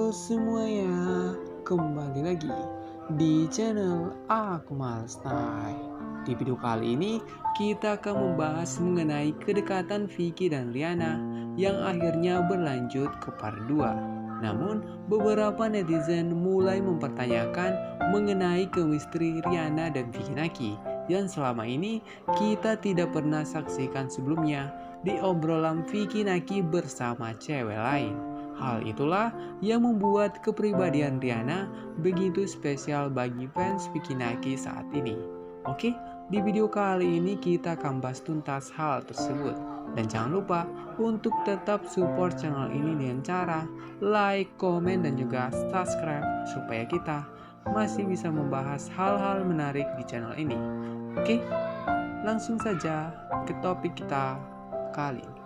Halo semuanya, kembali lagi di channel Akmal Style. Di video kali ini kita akan membahas mengenai kedekatan Vicky dan Rihanna yang akhirnya berlanjut ke part 2. Namun beberapa netizen mulai mempertanyakan mengenai chemistry Rihanna dan Vicky Naki yang selama ini kita tidak pernah saksikan sebelumnya di obrolan Vicky Naki bersama cewek lain. Hal itulah yang membuat kepribadian Rihanna begitu spesial bagi fans Vicky Naki saat ini. Oke, di video kali ini kita akan bahas tuntas hal tersebut. Dan jangan lupa untuk tetap support channel ini dengan cara like, komen, dan juga subscribe supaya kita masih bisa membahas hal-hal menarik di channel ini. Oke, langsung saja ke topik kita kali ini.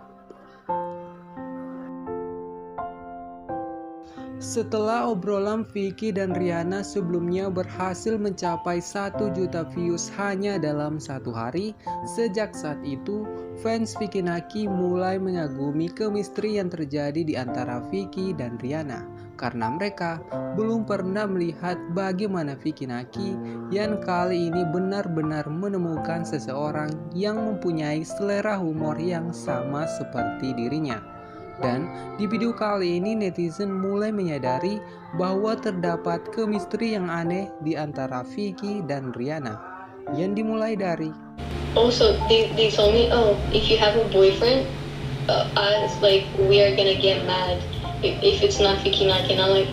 Setelah obrolan Vicky dan Rihanna sebelumnya berhasil mencapai 1 juta views hanya dalam satu hari, sejak saat itu fans Vicky Naki mulai mengagumi chemistry yang terjadi di antara Vicky dan Rihanna. Karena mereka belum pernah melihat bagaimana Vicky Naki yang kali ini benar-benar menemukan seseorang yang mempunyai selera humor yang sama seperti dirinya. Dan di video kali ini netizen mulai menyadari bahwa terdapat chemistry yang aneh di antara Vicky dan Rihanna. Yang dimulai dari Also, they told me, oh, if you have a boyfriend, us, like, we are gonna get mad if it's not Vicky Naki. And I'm like,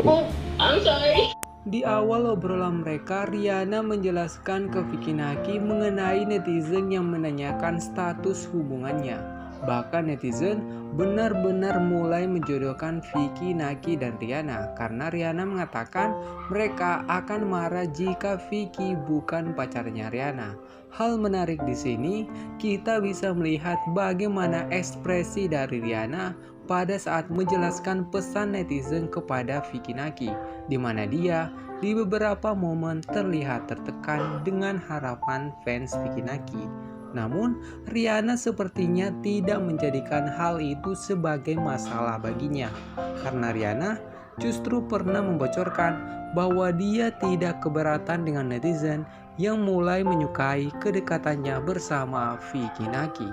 oh, I'm sorry. Di awal obrolan mereka, Rihanna menjelaskan ke Vicky Naki mengenai netizen yang menanyakan status hubungannya. Bahkan netizen benar-benar mulai menjodohkan Vicky Naki dan Rihanna karena Rihanna mengatakan mereka akan marah jika Vicky bukan pacarnya Rihanna. Hal menarik di sini, kita bisa melihat bagaimana ekspresi dari Rihanna pada saat menjelaskan pesan netizen kepada Vicky Naki, di mana dia di beberapa momen terlihat tertekan dengan harapan fans Vicky Naki. Namun, Rihanna sepertinya tidak menjadikan hal itu sebagai masalah baginya, karena Rihanna justru pernah membocorkan bahwa dia tidak keberatan dengan netizen yang mulai menyukai kedekatannya bersama Vicky Naki.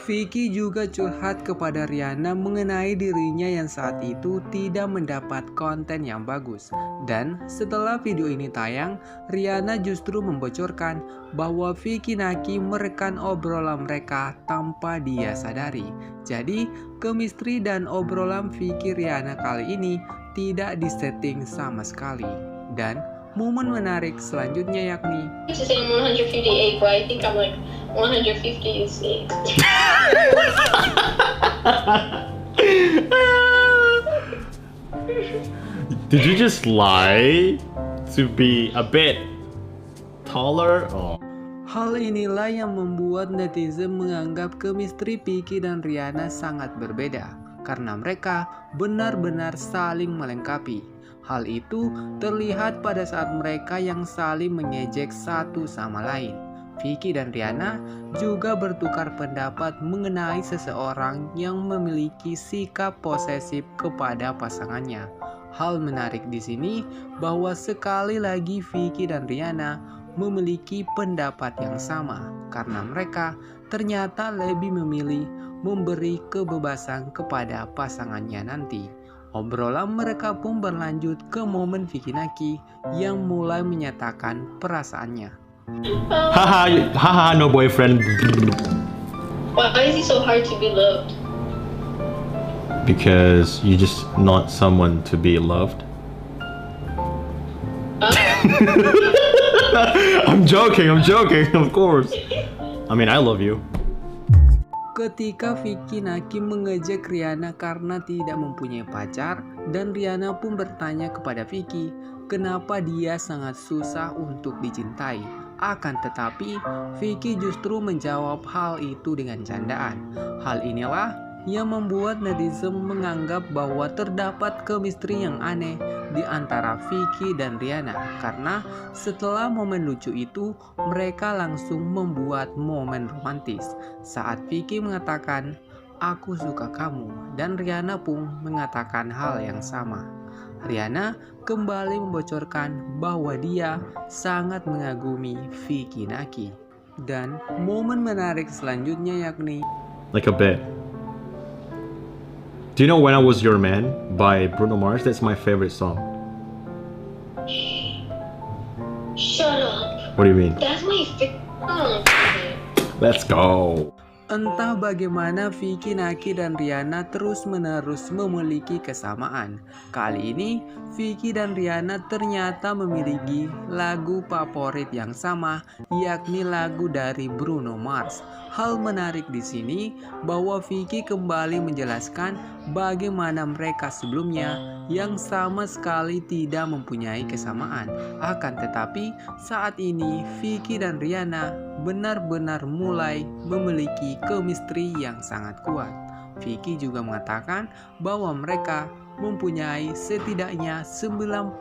Vicky juga curhat kepada Rihanna mengenai dirinya yang saat itu tidak mendapat konten yang bagus. Dan setelah video ini tayang, Rihanna justru membocorkan bahwa Vicky Naki merekam obrolan mereka tanpa dia sadari. Jadi, chemistry dan obrolan Vicky Rihanna kali ini tidak disetting sama sekali. Dan momen menarik selanjutnya yakni To say I'm 158, but I think I'm like 156. Did you just lie to be a bit taller? Oh. hal inilah yang membuat netizen menganggap chemistry Vicky dan Rihanna sangat berbeda karena mereka benar-benar saling melengkapi. Hal itu terlihat pada saat mereka yang saling mengejek satu sama lain. Vicky dan Rihanna juga bertukar pendapat mengenai seseorang yang memiliki sikap posesif kepada pasangannya. Hal menarik di sini bahwa sekali lagi Vicky dan Rihanna memiliki pendapat yang sama karena mereka ternyata lebih memilih memberi kebebasan kepada pasangannya nanti. Obrolan mereka pun berlanjut ke momen Vicky Naki yang mulai menyatakan perasaannya. Haha, no boyfriend. Why is it so hard to be loved? Because you just not someone to be loved. I'm joking, of course. I mean, I love you. Ketika Vicky Naki mengejek Rihanna karena tidak mempunyai pacar, dan Rihanna pun bertanya kepada Vicky kenapa dia sangat susah untuk dicintai. Akan tetapi, Vicky justru menjawab hal itu dengan candaan. Hal inilah yang membuat netizen menganggap bahwa terdapat chemistry yang aneh di antara Vicky dan Rihanna karena setelah momen lucu itu mereka langsung membuat momen romantis saat Vicky mengatakan aku suka kamu, dan Rihanna pun mengatakan hal yang sama. Rihanna kembali membocorkan bahwa dia sangat mengagumi Vicky Naki. Dan momen menarik selanjutnya yakni Like a bit. Do you know When I Was Your Man by Bruno Mars? That's my favorite song. Shut up. What do you mean? That's my favorite song. Let's go. entah bagaimana Vicky Naki dan Rihanna terus-menerus memiliki kesamaan. Kali ini Vicky dan Rihanna ternyata memiliki lagu favorit yang sama, yakni lagu dari Bruno Mars. Hal menarik di sini bahwa Vicky kembali menjelaskan bagaimana mereka sebelumnya yang sama sekali tidak mempunyai kesamaan. Akan tetapi saat ini Vicky dan Rihanna benar-benar mulai memiliki chemistry yang sangat kuat. Vicky juga mengatakan bahwa mereka mempunyai setidaknya 90%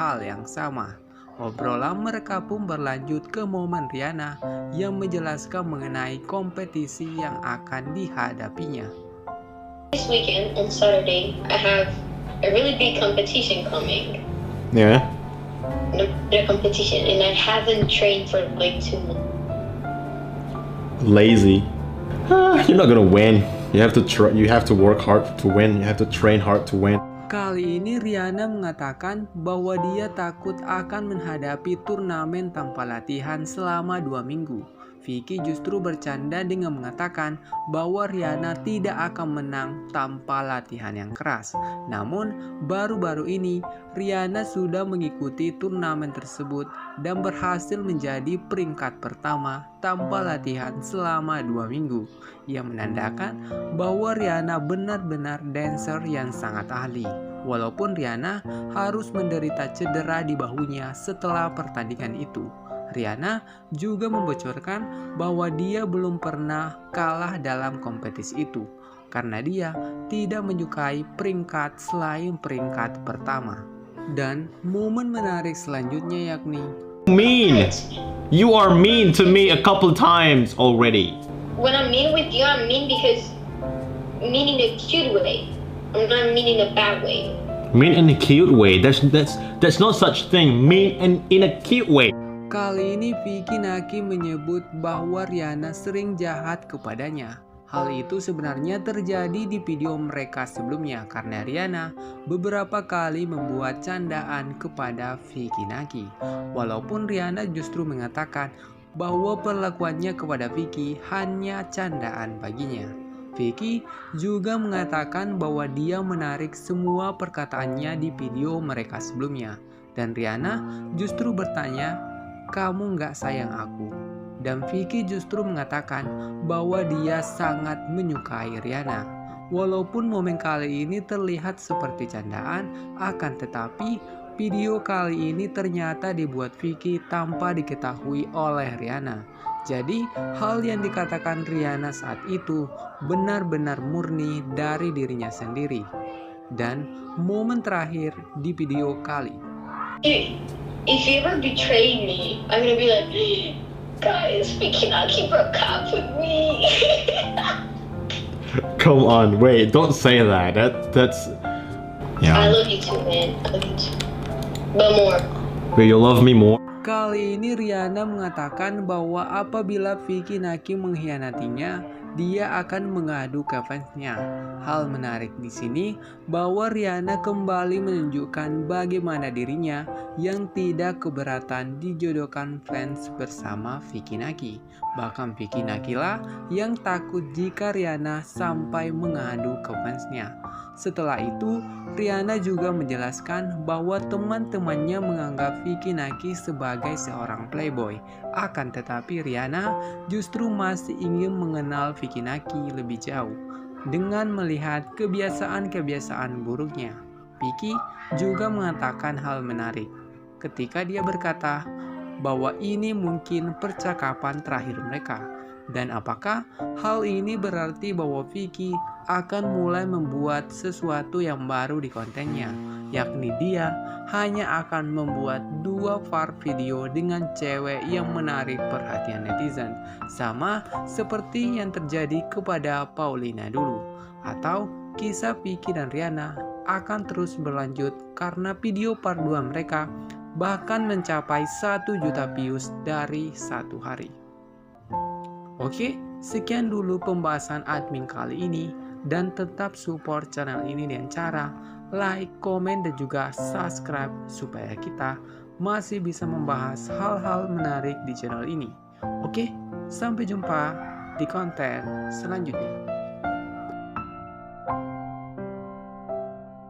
hal yang sama. Obrolan mereka pun berlanjut ke momen Rihanna yang menjelaskan mengenai kompetisi yang akan dihadapinya. This weekend on Saturday, I have a really big competition coming. Yeah. The competition, and I haven't trained for like 2 months. Lazy. You're not gonna win. You have to you have to work hard to win. You have to train hard to win. Kali ini Rihanna mengatakan bahwa dia takut akan menghadapi turnamen tanpa latihan selama 2 minggu. Vicky justru bercanda dengan mengatakan bahwa Rihanna tidak akan menang tanpa latihan yang keras. Namun baru-baru ini Rihanna sudah mengikuti turnamen tersebut dan berhasil menjadi peringkat pertama tanpa latihan selama 2 minggu. Yang menandakan bahwa Rihanna benar-benar dancer yang sangat ahli. Walaupun Rihanna harus menderita cedera di bahunya setelah pertandingan itu. Rihanna juga membocorkan bahwa dia belum pernah kalah dalam kompetisi itu karena dia tidak menyukai peringkat selain peringkat pertama. Dan momen menarik selanjutnya yakni Mean. You are mean to me a couple times already. When I'm mean with you, I'm mean because mean in a cute way. I'm not mean in a bad way. Mean in a cute way. There's no such thing. Mean in a cute way. Kali ini Vicky Naki menyebut bahwa Rihanna sering jahat kepadanya. Hal itu sebenarnya terjadi di video mereka sebelumnya karena Rihanna beberapa kali membuat candaan kepada Vicky Naki. Walaupun Rihanna justru mengatakan bahwa perlakuannya kepada Vicky hanya candaan baginya. Vicky juga mengatakan bahwa dia menarik semua perkataannya di video mereka sebelumnya. Dan Rihanna justru bertanya, "Kamu nggak sayang aku?" Dan Vicky justru mengatakan bahwa dia sangat menyukai Rihanna. Walaupun momen kali ini terlihat seperti candaan, akan tetapi video kali ini ternyata dibuat Vicky tanpa diketahui oleh Rihanna. Jadi hal yang dikatakan Rihanna saat itu benar-benar murni dari dirinya sendiri. Dan momen terakhir di video kali. If you ever betray me, I'm gonna be like, guys, Vicky Naki broke up with me. Come on, wait, don't say that. That's I yeah. love you too, man. I love you too. But more. Will you love me more? Kali ini Rihanna mengatakan bahwa apabila Vicky Naki mengkhianatinya, dia akan mengadu ke fansnya. Hal menarik di sini bahwa Rihanna kembali menunjukkan bagaimana dirinya yang tidak keberatan dijodohkan fans bersama Vicky Naki. Bahkan Vicky Naki lah yang takut jika Rihanna sampai mengadu ke fansnya. Setelah itu, Rihanna juga menjelaskan bahwa teman-temannya menganggap Vicky Naki sebagai seorang playboy. Akan tetapi Rihanna justru masih ingin mengenal Vicky Naki lebih jauh dengan melihat kebiasaan-kebiasaan buruknya. Vicky juga mengatakan hal menarik ketika dia berkata bahwa ini mungkin percakapan terakhir mereka. Dan apakah hal ini berarti bahwa Vicky akan mulai membuat sesuatu yang baru di kontennya? yakni dia hanya akan membuat 2 part video dengan cewek yang menarik perhatian netizen, sama seperti yang terjadi kepada Paulina dulu. Atau kisah Vicky dan Rihanna akan terus berlanjut karena video part 2 mereka bahkan mencapai 1 juta views dari satu hari. Oke, sekian dulu pembahasan admin kali ini, dan tetap support channel ini dengan cara like, komen, dan juga subscribe supaya kita masih bisa membahas hal-hal menarik di channel ini. Oke, sampai jumpa di konten selanjutnya.